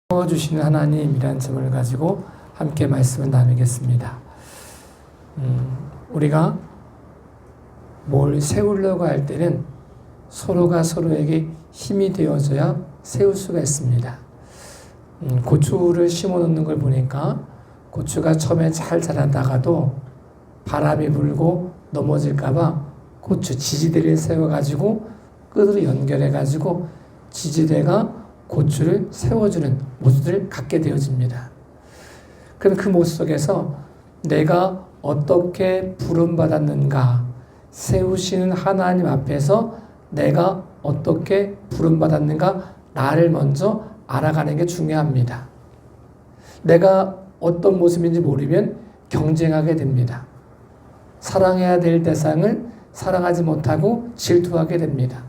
주시는 하나님이라는 점을 가지고 함께 말씀을 나누겠습니다. 우리가 뭘 세우려고 할 때는 서로가 서로에게 힘이 되어줘야 세울 수가 있습니다. 고추를 심어 놓는 걸 보니까 고추가 처음에 잘 자라다가도 바람이 불고 넘어질까봐 고추 지지대를 세워가지고 끝으로 연결해가지고 지지대가 고추를 세워주는 모습을 갖게 되어집니다. 그럼 그 모습 속에서 내가 어떻게 부름받았는가, 세우시는 하나님 앞에서 내가 어떻게 부름받았는가, 나를 먼저 알아가는 게 중요합니다. 내가 어떤 모습인지 모르면 경쟁하게 됩니다. 사랑해야 될 대상을 사랑하지 못하고 질투하게 됩니다.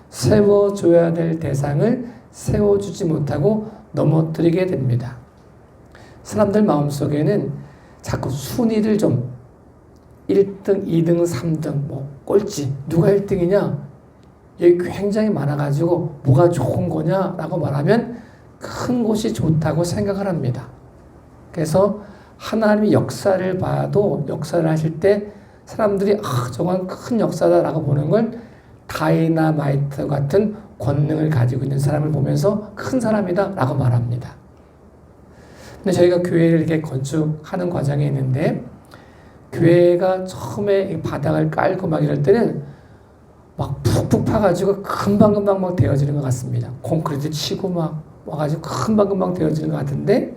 세워줘야 될 대상을 세워주지 못하고 넘어뜨리게 됩니다. 사람들 마음속에는 자꾸 순위를 좀 1등, 2등, 3등, 꼴찌, 누가 1등이냐? 여기 굉장히 많아가지고 뭐가 좋은 거냐라고 말하면 큰 곳이 좋다고 생각을 합니다. 그래서 하나님의 역사를 봐도 역사를 하실 때 사람들이 저건 큰 역사다라고 보는 걸 다이나마이트 같은 권능을 가지고 있는 사람을 보면서 큰 사람이다 라고 말합니다. 근데 저희가 교회를 이렇게 건축하는 과정에 있는데 교회가 처음에 바닥을 깔고 막 이럴 때는 막 푹푹 파가지고 금방금방 막 되어지는 것 같습니다. 콘크리트 치고 막 와가지고 금방금방 되어지는 것 같은데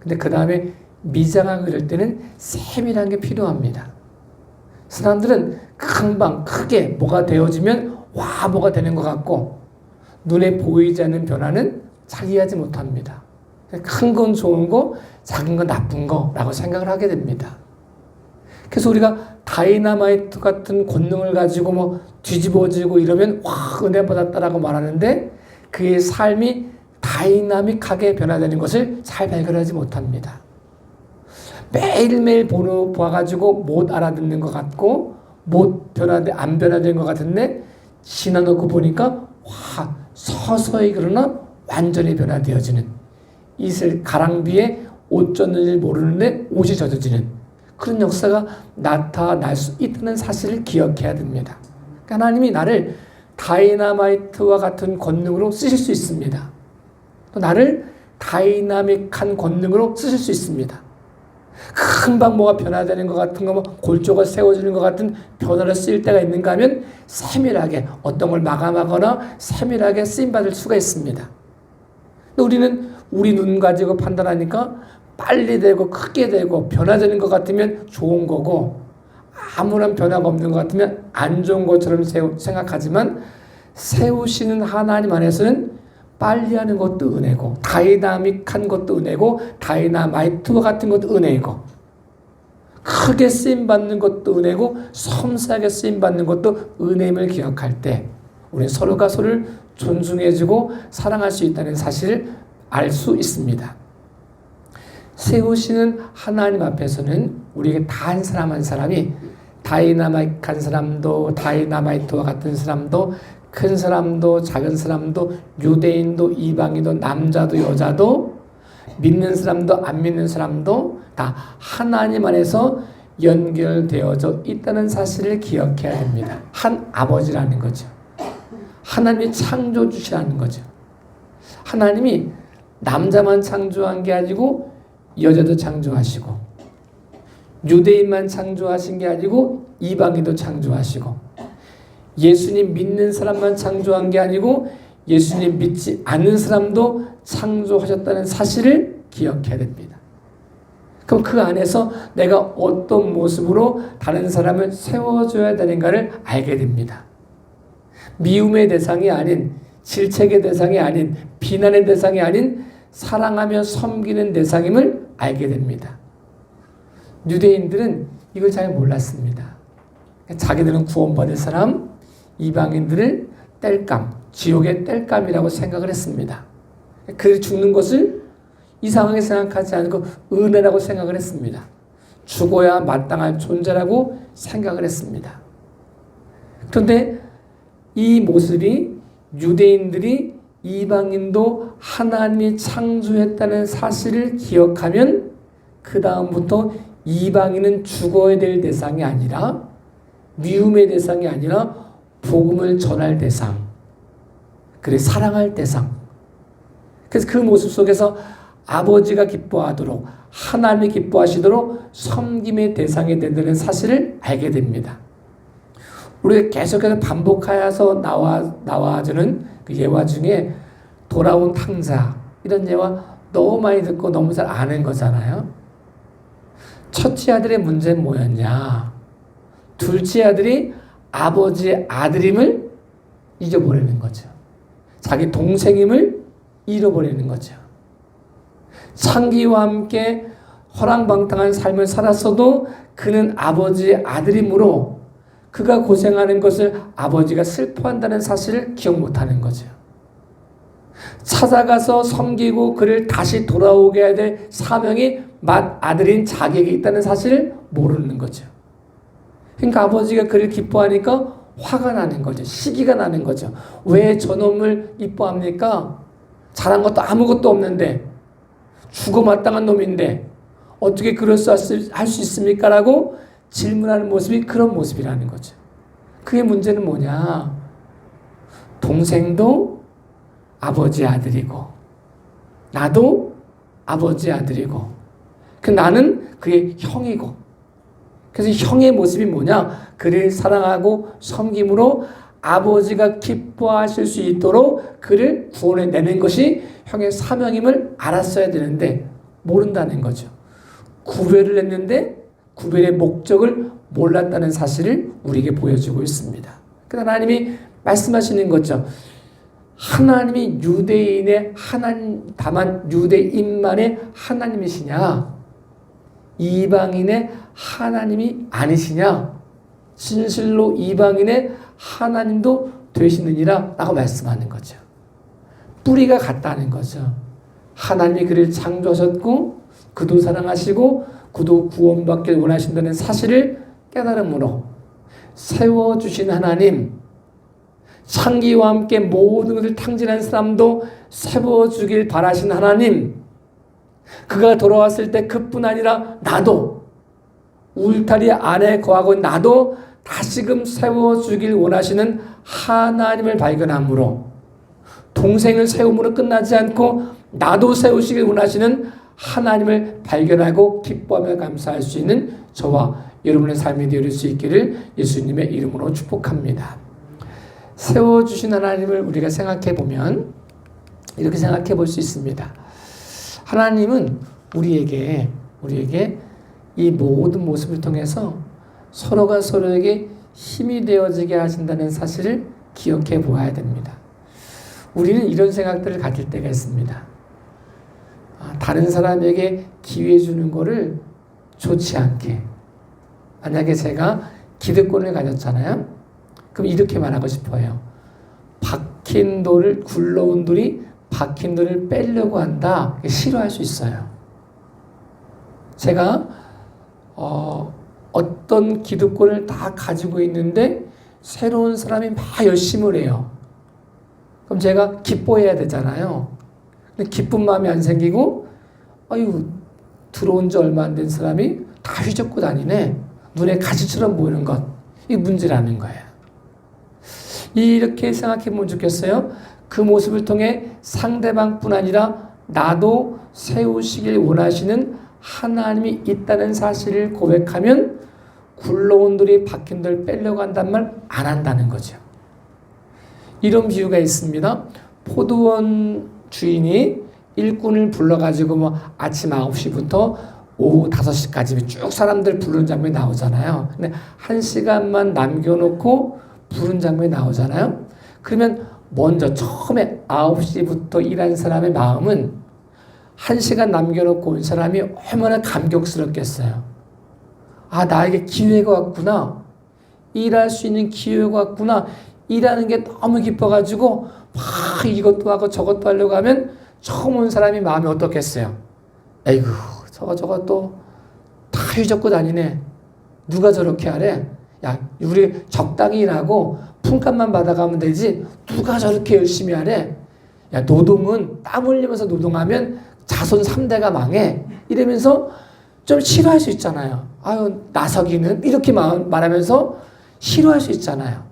근데 그 다음에 미장하고 이럴 때는 세밀한 게 필요합니다. 사람들은 금방 크게 뭐가 되어지면 와 뭐가 되는 것 같고 눈에 보이지 않는 변화는 잘 이해하지 못합니다. 큰 건 좋은 거, 작은 건 나쁜 거라고 생각을 하게 됩니다. 그래서 우리가 다이나마이트 같은 권능을 가지고 뒤집어지고 이러면 와 은혜 받았다라고 말하는데 그의 삶이 다이나믹하게 변화되는 것을 잘 발견하지 못합니다. 매일매일 봐가지고 못 알아듣는 것 같고 안 변화된 것 같은데 지나놓고 보니까 와 서서히 그러나 완전히 변화되어지는 이슬 가랑비에 옷 젖는지 모르는데 옷이 젖어지는 그런 역사가 나타날 수 있다는 사실을 기억해야 됩니다. 하나님이 나를 다이나마이트와 같은 권능으로 쓰실 수 있습니다. 또 나를 다이나믹한 권능으로 쓰실 수 있습니다. 금방 뭐가 변화되는 것 같은 거, 골조가 세워지는 것 같은 변화를 쓰일 때가 있는가 하면 세밀하게 어떤 걸 마감하거나 세밀하게 쓰임받을 수가 있습니다. 근데 우리는 우리 눈 가지고 판단하니까 빨리 되고 크게 되고 변화되는 것 같으면 좋은 거고 아무런 변화가 없는 것 같으면 안 좋은 것처럼 생각하지만 세우시는 하나님 안에서는 빨리 하는 것도 은혜고 다이나믹한 것도 은혜고 다이나마이트와 같은 것도 은혜이고 크게 쓰임받는 것도 은혜고 섬세하게 쓰임받는 것도 은혜임을 기억할 때 우리는 서로가 서로를 존중해주고 사랑할 수 있다는 사실을 알 수 있습니다. 세우시는 하나님 앞에서는 우리에게 다 한 사람 한 사람이 다이나믹한 사람도 다이나마이트와 같은 사람도 큰 사람도 작은 사람도 유대인도 이방인도 남자도 여자도 믿는 사람도 안 믿는 사람도 다 하나님 안에서 연결되어져 있다는 사실을 기억해야 됩니다. 한 아버지라는 거죠. 하나님이 창조주시라는 거죠. 하나님이 남자만 창조한 게 아니고 여자도 창조하시고 유대인만 창조하신 게 아니고 이방인도 창조하시고 예수님 믿는 사람만 창조한 게 아니고 예수님 믿지 않는 사람도 창조하셨다는 사실을 기억해야 됩니다. 그럼 그 안에서 내가 어떤 모습으로 다른 사람을 세워줘야 되는가를 알게 됩니다. 미움의 대상이 아닌 질책의 대상이 아닌 비난의 대상이 아닌 사랑하며 섬기는 대상임을 알게 됩니다. 유대인들은 이걸 잘 몰랐습니다. 자기들은 구원받을 사람, 이방인들을 땔감, 지옥의 땔감이라고 생각을 했습니다. 그 죽는 것을 이상하게 생각하지 않고 은혜라고 생각을 했습니다. 죽어야 마땅한 존재라고 생각을 했습니다. 그런데 이 모습이 유대인들이 이방인도 하나님이 창조했다는 사실을 기억하면 그 다음부터 이방인은 죽어야 될 대상이 아니라 미움의 대상이 아니라 복음을 전할 대상, 그래 사랑할 대상. 그래서 그 모습 속에서 아버지가 기뻐하도록 하나님이 기뻐하시도록 섬김의 대상이 된다는 사실을 알게 됩니다. 우리가 계속해서 반복하여서 나와주는 그 예화 중에 돌아온 탕자 이런 예화 너무 많이 듣고 너무 잘 아는 거잖아요. 첫째 아들의 문제는 뭐였냐? 둘째 아들이 아버지의 아들임을 잊어버리는 거죠. 자기 동생임을 잃어버리는 거죠. 창기와 함께 허랑방탕한 삶을 살았어도 그는 아버지의 아들이므로 그가 고생하는 것을 아버지가 슬퍼한다는 사실을 기억 못하는 거죠. 찾아가서 섬기고 그를 다시 돌아오게 해야 될 사명이 맏아들인 자기에게 있다는 사실을 모르는 거죠. 그러니까 아버지가 그를 기뻐하니까 화가 나는 거죠. 시기가 나는 거죠. 왜 저놈을 이뻐합니까? 잘한 것도 아무것도 없는데 죽어 마땅한 놈인데 어떻게 그럴 수 할 수 있습니까? 라고 질문하는 모습이 그런 모습이라는 거죠. 그의 문제는 뭐냐? 동생도 아버지 아들이고 나도 아버지 아들이고 나는 그의 형이고 그래서 형의 모습이 뭐냐? 그를 사랑하고 섬김으로 아버지가 기뻐하실 수 있도록 그를 구원해내는 것이 형의 사명임을 알았어야 되는데 모른다는 거죠. 구별을 했는데 구별의 목적을 몰랐다는 사실을 우리에게 보여주고 있습니다. 그러나 하나님이 말씀하시는 거죠. 하나님이 유대인의 하나님, 다만 유대인만의 하나님이시냐? 이방인의 하나님이 아니시냐? 진실로 이방인의 하나님도 되시느니라 라고 말씀하는 거죠. 뿌리가 같다는 거죠. 하나님이 그를 창조하셨고 그도 사랑하시고 그도 구원받기를 원하신다는 사실을 깨달음으로 세워주신 하나님, 창기와 함께 모든 것을 탕진한 사람도 세워주길 바라신 하나님, 그가 돌아왔을 때 그뿐 아니라 나도 울타리 안에 거하고 나도 다시금 세워주길 원하시는 하나님을 발견함으로 동생을 세움으로 끝나지 않고 나도 세우시길 원하시는 하나님을 발견하고 기뻐하며 감사할 수 있는 저와 여러분의 삶이 되어질 수 있기를 예수님의 이름으로 축복합니다. 세워주신 하나님을 우리가 생각해 보면 이렇게 생각해 볼 수 있습니다. 하나님은 우리에게 이 모든 모습을 통해서 서로가 서로에게 힘이 되어지게 하신다는 사실을 기억해 보아야 됩니다. 우리는 이런 생각들을 가질 때가 있습니다. 다른 사람에게 기회 주는 거를 좋지 않게. 만약에 제가 기득권을 가졌잖아요. 그럼 이렇게 말하고 싶어요. 박힌 돌을 굴러온 돌이 박힌 돌을 빼려고 한다. 싫어할 수 있어요. 제가 어떤 기득권을 다 가지고 있는데 새로운 사람이 막 열심을 해요. 그럼 제가 기뻐해야 되잖아요. 근데 기쁜 마음이 안 생기고 들어온 지 얼마 안 된 사람이 다 휘젓고 다니네. 눈에 가시처럼 보이는 것. 이게 문제라는 거예요. 이렇게 생각해 보면 좋겠어요. 그 모습을 통해 상대방뿐 아니라 나도 세우시길 원하시는 하나님이 있다는 사실을 고백하면 굴러온 돌이 박힌 돌 빼려고 한단 말 안 한다는 거죠. 이런 비유가 있습니다. 포도원 주인이 일꾼을 불러가지고 아침 9시부터 오후 5시까지 쭉 사람들 부르는 장면이 나오잖아요. 근데 1시간만 남겨놓고 부른 장면이 나오잖아요. 그러면 먼저 처음에 9시부터 일한 사람의 마음은 1시간 남겨놓고 온 사람이 얼마나 감격스럽겠어요. 나에게 기회가 왔구나. 일할 수 있는 기회가 왔구나. 일하는 게 너무 기뻐가지고 막 이것도 하고 저것도 하려고 하면 처음 온 사람이 마음이 어떻겠어요? 에이구 저거 또 다 휘젓고 다니네. 누가 저렇게 하래? 야 우리 적당히 일하고 품값만 받아가면 되지 누가 저렇게 열심히 하래? 야, 노동은 땀 흘리면서 노동하면 자손 3대가 망해. 이러면서 좀 싫어할 수 있잖아요. 아유, 나서기는. 이렇게 말하면서 싫어할 수 있잖아요.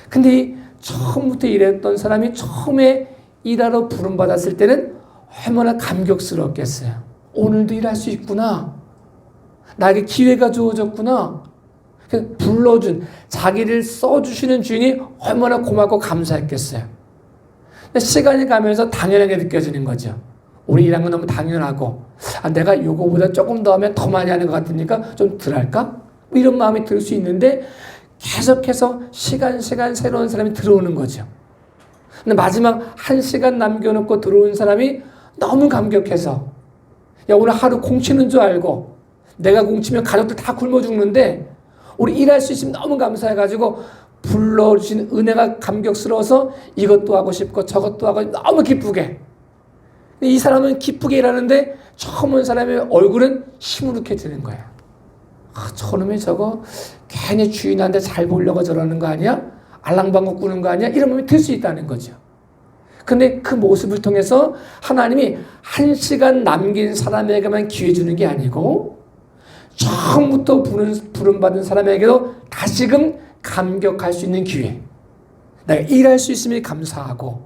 근데 처음부터 일했던 사람이 처음에 일하러 부름받았을 때는 얼마나 감격스럽겠어요. 오늘도 일할 수 있구나. 나에게 기회가 주어졌구나. 불러준, 자기를 써주시는 주인이 얼마나 고맙고 감사했겠어요. 시간이 가면서 당연하게 느껴지는 거죠. 우리 일한 건 너무 당연하고, 내가 요거보다 조금 더 하면 더 많이 하는 것 같으니까 좀 덜 할까? 뭐 이런 마음이 들 수 있는데 계속해서 시간 새로운 사람이 들어오는 거죠. 근데 마지막 1시간 남겨놓고 들어온 사람이 너무 감격해서, 야, 오늘 하루 공치는 줄 알고, 내가 공치면 가족들 다 굶어 죽는데 우리 일할 수 있으면 너무 감사해가지고 불러주신 은혜가 감격스러워서 이것도 하고 싶고 저것도 하고 너무 기쁘게. 이 사람은 기쁘게 일하는데 처음 온 사람의 얼굴은 시무룩해지는 거예요. 저놈이 저거 괜히 주인한테 잘 보려고 저러는 거 아니야? 알랑방구 꾸는 거 아니야? 이런 마음이 들 수 있다는 거죠. 근데 그 모습을 통해서 하나님이 1시간 남긴 사람에게만 기회 주는 게 아니고 처음부터 부름받은 사람에게도 다시금 감격할 수 있는 기회. 내가 일할 수 있음이 감사하고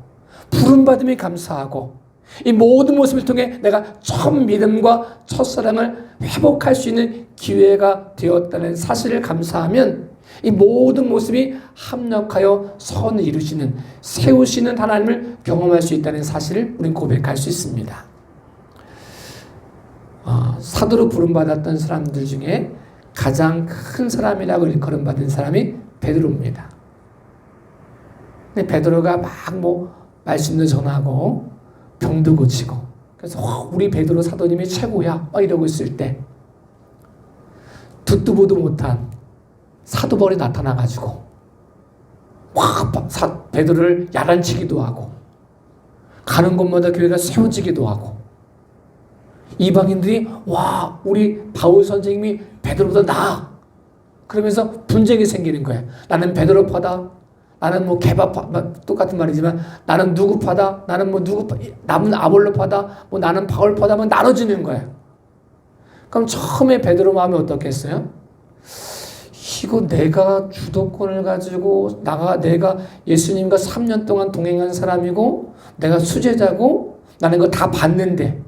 부름받음이 감사하고 이 모든 모습을 통해 내가 첫 믿음과 첫사랑을 회복할 수 있는 기회가 되었다는 사실을 감사하면 이 모든 모습이 합력하여 선을 이루시는, 세우시는 하나님을 경험할 수 있다는 사실을 우리는 고백할 수 있습니다. 사도로 부름받았던 사람들 중에 가장 큰 사람이라고 일컬음받은 사람이 베드로입니다. 근데 베드로가 막 말씀도 전하고 병도 고치고, 그래서 우리 베드로 사도님이 최고야 막 이러고 있을 때 듣도 보도 못한 사도벌이 나타나가지고 베드로를 야단치기도 하고 가는 곳마다 교회가 세워지기도 하고 이방인들이 와, 우리 바울 선생님이 베드로보다 나아 그러면서 분쟁이 생기는 거예요. 나는 베드로파다, 나는 개바파, 똑같은 말이지만 나는 누구파다, 나는 남은 아볼로파다, 나는 바울파다, 나눠지는 거예요. 그럼 처음에 베드로 마음이 어떻겠어요? 이거 내가 주도권을 가지고 내가 예수님과 3년 동안 동행한 사람이고 내가 수제자고 나는 이거 다 봤는데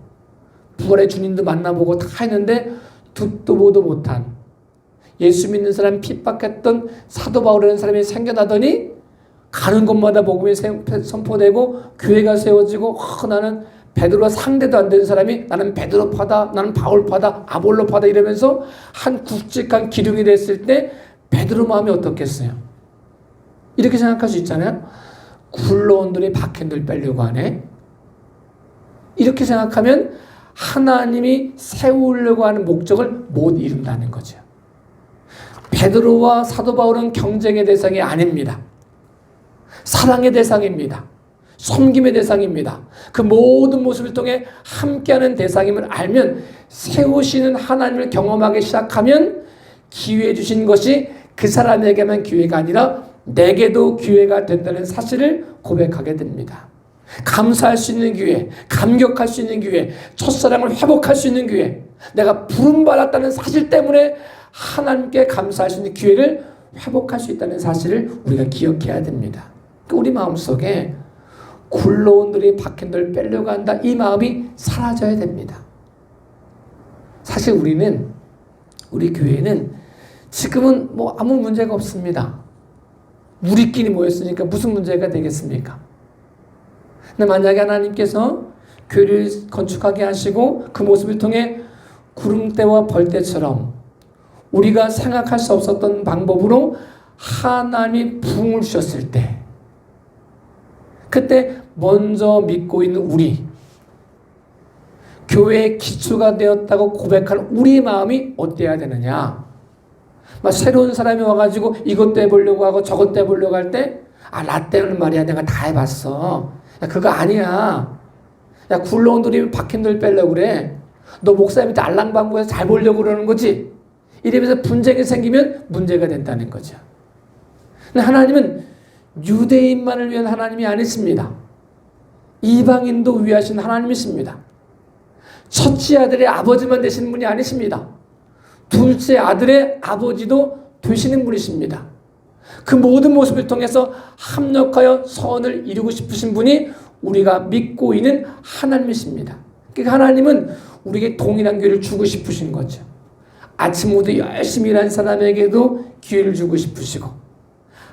부활의 주님도 만나보고 다 했는데 듣도 보도 못한 예수 믿는 사람 핍박했던 사도 바울이라는 사람이 생겨나더니 가는 곳마다 복음이 선포되고 교회가 세워지고 나는 베드로와 상대도 안 되는 사람이 나는 베드로파다, 나는 바울파다, 아볼로파다 이러면서 한 굵직한 기둥이 됐을 때 베드로 마음이 어떻겠어요? 이렇게 생각할 수 있잖아요. 굴러온 돌이 박힌 돌 빼려고 하네. 이렇게 생각하면 하나님이 세우려고 하는 목적을 못 이룬다는 거죠. 베드로와 사도 바울은 경쟁의 대상이 아닙니다. 사랑의 대상입니다. 섬김의 대상입니다. 그 모든 모습을 통해 함께하는 대상임을 알면 세우시는 하나님을 경험하기 시작하면 기회 주신 것이 그 사람에게만 기회가 아니라 내게도 기회가 된다는 사실을 고백하게 됩니다. 감사할 수 있는 기회, 감격할 수 있는 기회, 첫사랑을 회복할 수 있는 기회, 내가 부름받았다는 사실 때문에 하나님께 감사할 수 있는 기회를 회복할 수 있다는 사실을 우리가 기억해야 됩니다. 우리 마음속에 굴러온 돌이 박힌 돌 빼려고 한다, 이 마음이 사라져야 됩니다. 사실 우리 교회는 지금은 아무 문제가 없습니다. 우리끼리 모였으니까 무슨 문제가 되겠습니까? 근데 만약에 하나님께서 교회를 건축하게 하시고 그 모습을 통해 구름대와 벌떼처럼 우리가 생각할 수 없었던 방법으로 하나님이 부흥을 주셨을 때 그때 먼저 믿고 있는 우리 교회의 기초가 되었다고 고백하는 우리의 마음이 어때야 되느냐. 새로운 사람이 와가지고 이것도 해보려고 하고 저것도 해보려고 할 때 나 때는 말이야 내가 다 해봤어. 야, 그거 아니야. 야, 굴러온 돌이 박힌 돌 빼려고 그래. 너 목사님한테 알랑방구해서 잘 보려고 그러는 거지. 이러면서 분쟁이 생기면 문제가 된다는 거죠. 근데 하나님은 유대인만을 위한 하나님이 아니십니다. 이방인도 위하신 하나님이십니다. 첫째 아들의 아버지만 되시는 분이 아니십니다. 둘째 아들의 아버지도 되시는 분이십니다. 그 모든 모습을 통해서 합력하여 선을 이루고 싶으신 분이 우리가 믿고 있는 하나님이십니다. 그러니까 하나님은 우리에게 동일한 기회를 주고 싶으신 거죠. 아침부터 열심히 일한 사람에게도 기회를 주고 싶으시고,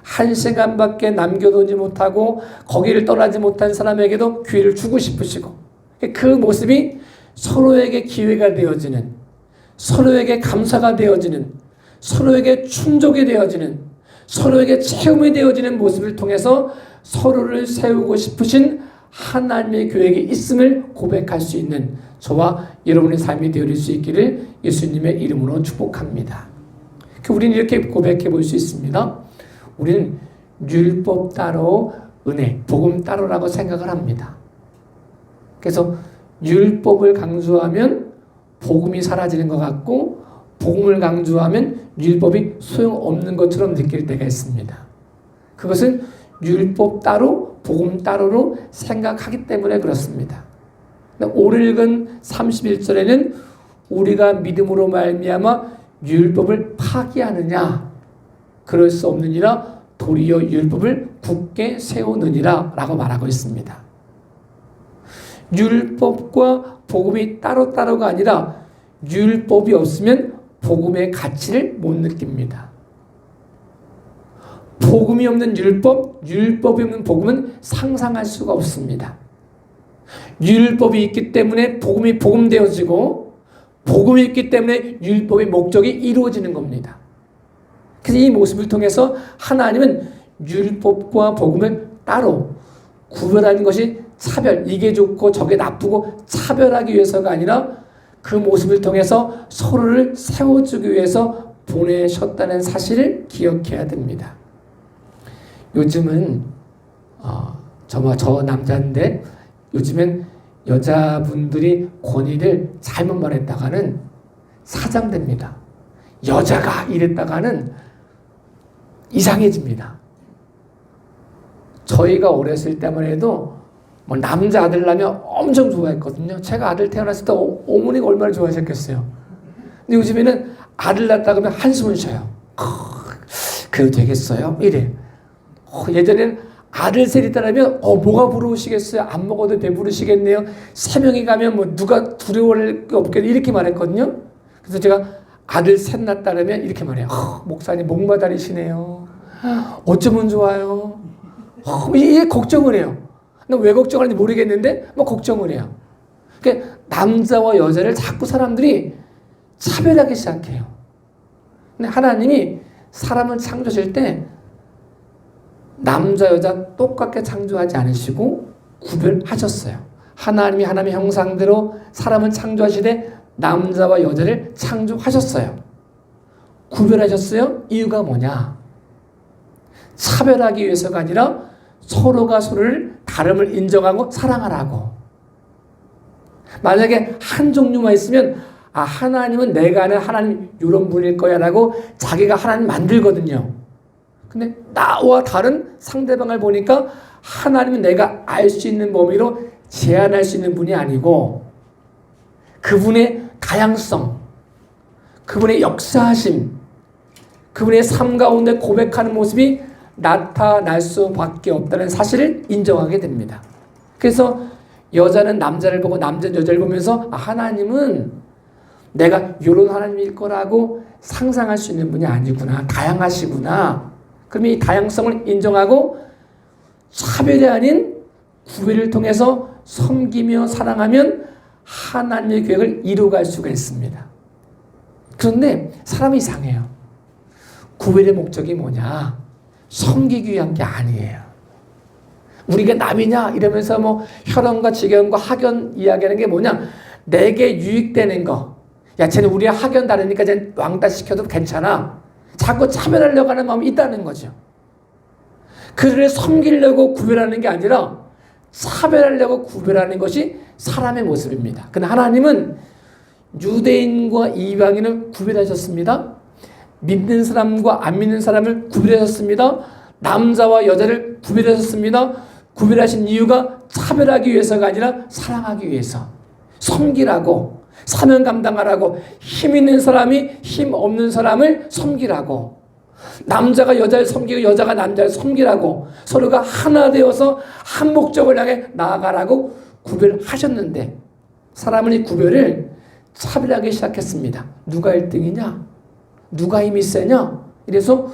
한 시간밖에 남겨두지 못하고 거기를 떠나지 못한 사람에게도 기회를 주고 싶으시고, 그 모습이 서로에게 기회가 되어지는, 서로에게 감사가 되어지는, 서로에게 충족이 되어지는, 서로에게 체험이 되어지는 모습을 통해서 서로를 세우고 싶으신 하나님의 계획이 있음을 고백할 수 있는 저와 여러분의 삶이 되어질 수 있기를 예수님의 이름으로 축복합니다. 우리는 이렇게 고백해 볼 수 있습니다. 우리는 율법 따로 은혜, 복음 따로라고 생각을 합니다. 그래서 율법을 강조하면 복음이 사라지는 것 같고, 복음을 강조하면 율법이 소용없는 것처럼 느낄 때가 있습니다. 그것은 율법 따로 복음 따로로 생각하기 때문에 그렇습니다. 오늘 읽은 31절에는 우리가 믿음으로 말미암아 율법을 파기하느냐, 그럴 수 없느니라, 도리어 율법을 굳게 세우느니라 라고 말하고 있습니다. 율법과 복음이 따로따로가 아니라 율법이 없으면 복음의 가치를 못 느낍니다. 복음이 없는 율법, 율법이 없는 복음은 상상할 수가 없습니다. 율법이 있기 때문에 복음이 복음되어지고, 복음이 있기 때문에 율법의 목적이 이루어지는 겁니다. 그래서 이 모습을 통해서 하나님은 율법과 복음을 따로 구별하는 것이 차별, 이게 좋고 저게 나쁘고 차별하기 위해서가 아니라 그 모습을 통해서 서로를 세워주기 위해서 보내셨다는 사실을 기억해야 됩니다. 요즘은 저 남자인데 요즘엔 여자분들이 권위를 잘못 말했다가는 사장됩니다. 여자가 이랬다가는 이상해집니다. 저희가 어렸을 때만 해도 뭐 남자 아들 나면 엄청 좋아했거든요. 제가 아들 태어났을 때 어머니가 얼마나 좋아하셨겠어요. 근데 요즘에는 아들 낳았다 그러면 한숨을 쉬어요. 그래도 되겠어요? 이래. 예전에는 아들 셋이 따라면 뭐가 부러우시겠어요? 안 먹어도 배부르시겠네요. 3명이 가면 뭐 누가 두려워할 게 없겠네, 이렇게 말했거든요. 그래서 제가 아들 셋 낳았다 그러면 이렇게 말해요. 목사님 목마다리시네요. 어쩌면 좋아요. 이게 걱정을 해요. 왜 걱정하는지 모르겠는데 뭐 걱정을 해요. 그러니까 남자와 여자를 자꾸 사람들이 차별하기 시작해요. 근데 하나님이 사람을 창조하실 때 남자 여자 똑같게 창조하지 않으시고 구별하셨어요. 하나님이 하나님의 형상대로 사람을 창조하시되 남자와 여자를 창조하셨어요. 구별하셨어요. 이유가 뭐냐? 차별하기 위해서가 아니라 서로가 서로를 다름을 인정하고 사랑하라고. 만약에 한 종류만 있으면 하나님은 내가 아는 하나님 이런 분일 거야 라고 자기가 하나님 만들거든요. 근데 나와 다른 상대방을 보니까 하나님은 내가 알 수 있는 범위로 제한할 수 있는 분이 아니고, 그분의 다양성, 그분의 역사하심, 그분의 삶 가운데 고백하는 모습이 나타날 수밖에 없다는 사실을 인정하게 됩니다. 그래서 여자는 남자를 보고 남자는 여자를 보면서 하나님은 내가 이런 하나님일 거라고 상상할 수 있는 분이 아니구나, 다양하시구나. 그러면 이 다양성을 인정하고 차별이 아닌 구별을 통해서 섬기며 사랑하면 하나님의 계획을 이루어갈 수가 있습니다. 그런데 사람이 이상해요. 구별의 목적이 뭐냐? 섬기기 위한 게 아니에요. 우리가 남이냐 이러면서 뭐 혈연과 직연과 학연 이야기하는 게 뭐냐? 내게 유익되는 거. 야, 쟤는 우리랑 학연 다르니까 쟤는 왕따 시켜도 괜찮아. 자꾸 차별하려고 하는 마음이 있다는 거죠. 그들을 섬기려고 구별하는 게 아니라 차별하려고 구별하는 것이 사람의 모습입니다. 그러나 하나님은 유대인과 이방인을 구별하셨습니다. 믿는 사람과 안 믿는 사람을 구별하셨습니다. 남자와 여자를 구별하셨습니다. 구별하신 이유가 차별하기 위해서가 아니라 사랑하기 위해서. 섬기라고, 사명 감당하라고, 힘 있는 사람이 힘 없는 사람을 섬기라고, 남자가 여자를 섬기고 여자가 남자를 섬기라고, 서로가 하나 되어서 한 목적을 향해 나아가라고 구별하셨는데, 사람은 이 구별을 차별하기 시작했습니다. 누가 1등이냐? 누가 힘이 세냐? 이래서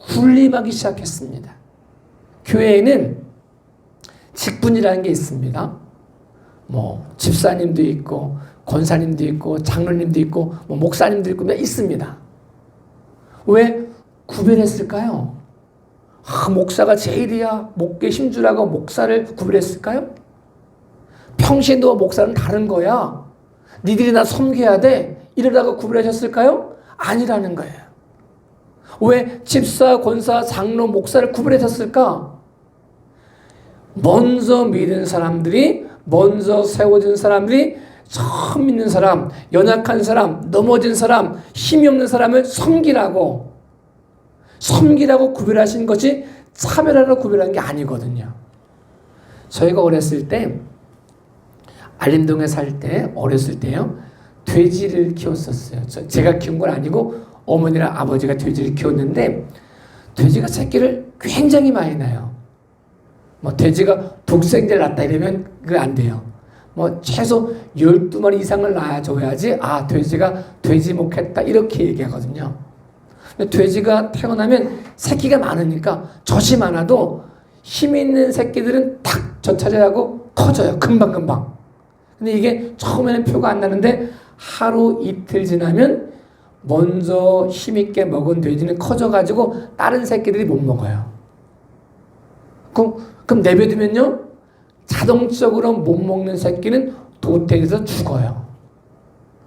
군림하기 시작했습니다. 교회에는 직분이라는 게 있습니다. 집사님도 있고, 권사님도 있고, 장로님도 있고, 목사님도 있고, 있습니다. 왜 구별했을까요? 목사가 제일이야. 목에 힘주라고 목사를 구별했을까요? 평신도와 목사는 다른 거야. 니들이 나 섬겨야 돼. 이러다가 구별하셨을까요? 아니라는 거예요. 왜 집사, 권사, 장로, 목사를 구별하셨을까? 먼저 믿은 사람들이, 먼저 세워진 사람들이, 처음 믿는 사람, 연약한 사람, 넘어진 사람, 힘이 없는 사람을 섬기라고 구별하신 것이 차별하라고 구별한 게 아니거든요. 저희가 어렸을 때, 알림동에 살 때, 어렸을 때요, 돼지를 키웠었어요. 제가 키운 건 아니고 어머니랑 아버지가 돼지를 키웠는데, 돼지가 새끼를 굉장히 많이 낳아요. 돼지가 독생자를 낳았다 이러면 그거 안 돼요. 최소 12마리 이상을 낳아줘야지, 돼지가 돼지 목했다 이렇게 얘기하거든요. 근데 돼지가 태어나면 새끼가 많으니까 젖이 많아도 힘 있는 새끼들은 탁 젖차지하고 커져요. 금방금방. 근데 이게 처음에는 표가 안 나는데 하루 이틀 지나면 먼저 힘있게 먹은 돼지는 커져가지고 다른 새끼들이 못 먹어요. 그럼 내버두면요, 자동적으로 못 먹는 새끼는 도태돼서 죽어요.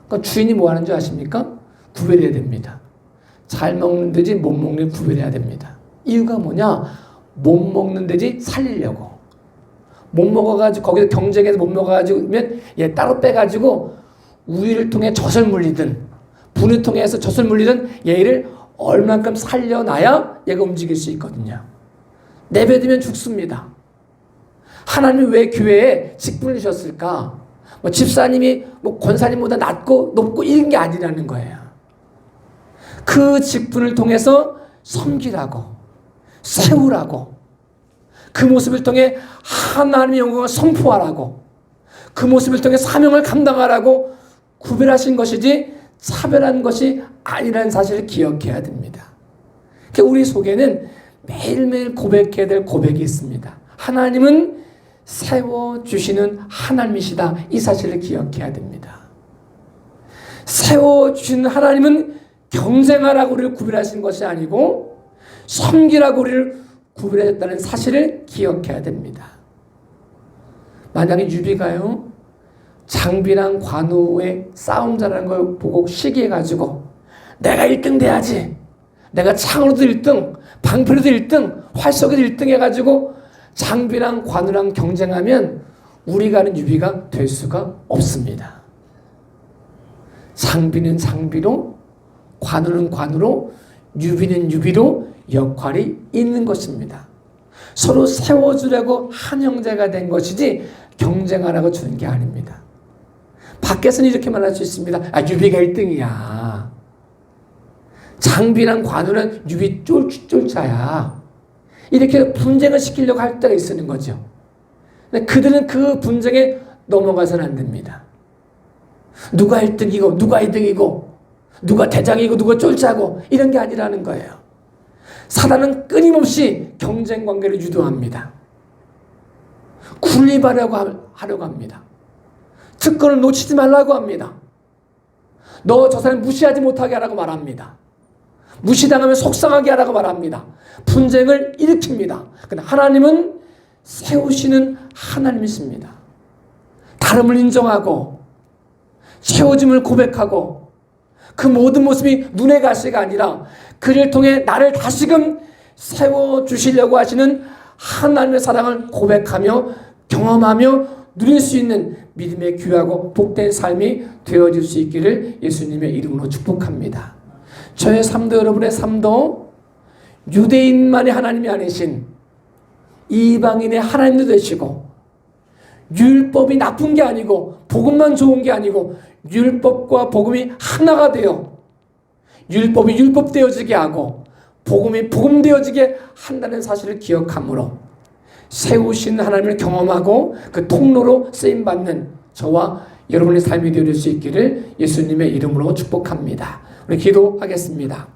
그러니까 주인이 뭐 하는 줄 아십니까? 구별해야 됩니다. 잘 먹는 돼지, 못 먹는 돼지 구별해야 됩니다. 이유가 뭐냐? 못 먹는 돼지 살리려고. 못 먹어가지고, 거기서 경쟁해서 못 먹어가지고면 얘 따로 빼가지고 우유를 통해 젖을 물리든 분을 통해서 젖을 물리든 얘를 얼만큼 살려놔야 얘가 움직일 수 있거든요. 내버두면 죽습니다. 하나님이 왜 교회에 직분을 주셨을까? 집사님이 권사님보다 높고 이런 게 아니라는 거예요. 그 직분을 통해서 섬기라고, 세우라고, 그 모습을 통해 하나님의 영광을 선포하라고, 그 모습을 통해 사명을 감당하라고 구별하신 것이지 차별한 것이 아니라는 사실을 기억해야 됩니다. 우리 속에는 매일매일 고백해야 될 고백이 있습니다. 하나님은 세워주시는 하나님이시다. 이 사실을 기억해야 됩니다. 세워주시는 하나님은 경쟁하라고 우리를 구별하신 것이 아니고 섬기라고 우리를 구별했다는 사실을 기억해야 됩니다. 만약에 유비가요, 장비랑 관우의 싸움자라는 걸 보고 시기해가지고 내가 1등 돼야지, 내가 창으로도 1등, 방패로도 1등, 활쏘기도 1등 해가지고 장비랑 관우랑 경쟁하면 우리가 아는 유비가 될 수가 없습니다. 장비는 장비로, 관우는 관우로, 유비는 유비로 역할이 있는 것입니다. 서로 세워주려고 한 형제가 된 것이지 경쟁하라고 주는 게 아닙니다. 밖에서는 이렇게 말할 수 있습니다. 유비가 1등이야. 장비랑 관우는 유비 쫄자야. 이렇게 분쟁을 시키려고 할 때가 있는 거죠. 근데 그들은 그 분쟁에 넘어가서는 안 됩니다. 누가 1등이고 누가 2등이고 누가 대장이고 누가 쫄자고 이런 게 아니라는 거예요. 사단은 끊임없이 경쟁 관계를 유도합니다. 군림하려고 합니다. 특권을 놓치지 말라고 합니다. 너 저 사람 무시하지 못하게 하라고 말합니다. 무시당하면 속상하게 하라고 말합니다. 분쟁을 일으킵니다. 근데 하나님은 세우시는 하나님이십니다. 다름을 인정하고 세워짐을 고백하고 그 모든 모습이 눈의 가시가 아니라 그를 통해 나를 다시금 세워주시려고 하시는 하나님의 사랑을 고백하며 경험하며 누릴 수 있는 믿음의 귀하고 복된 삶이 되어질 수 있기를 예수님의 이름으로 축복합니다. 저의 삶도 여러분의 삶도 유대인만의 하나님이 아니신 이방인의 하나님도 되시고, 율법이 나쁜 게 아니고 복음만 좋은 게 아니고 율법과 복음이 하나가 되어 율법이 율법되어지게 하고 복음이 복음되어지게 한다는 사실을 기억함으로 세우신 하나님을 경험하고 그 통로로 쓰임받는 저와 여러분의 삶이 되어질 수 있기를 예수님의 이름으로 축복합니다. 우리 기도하겠습니다.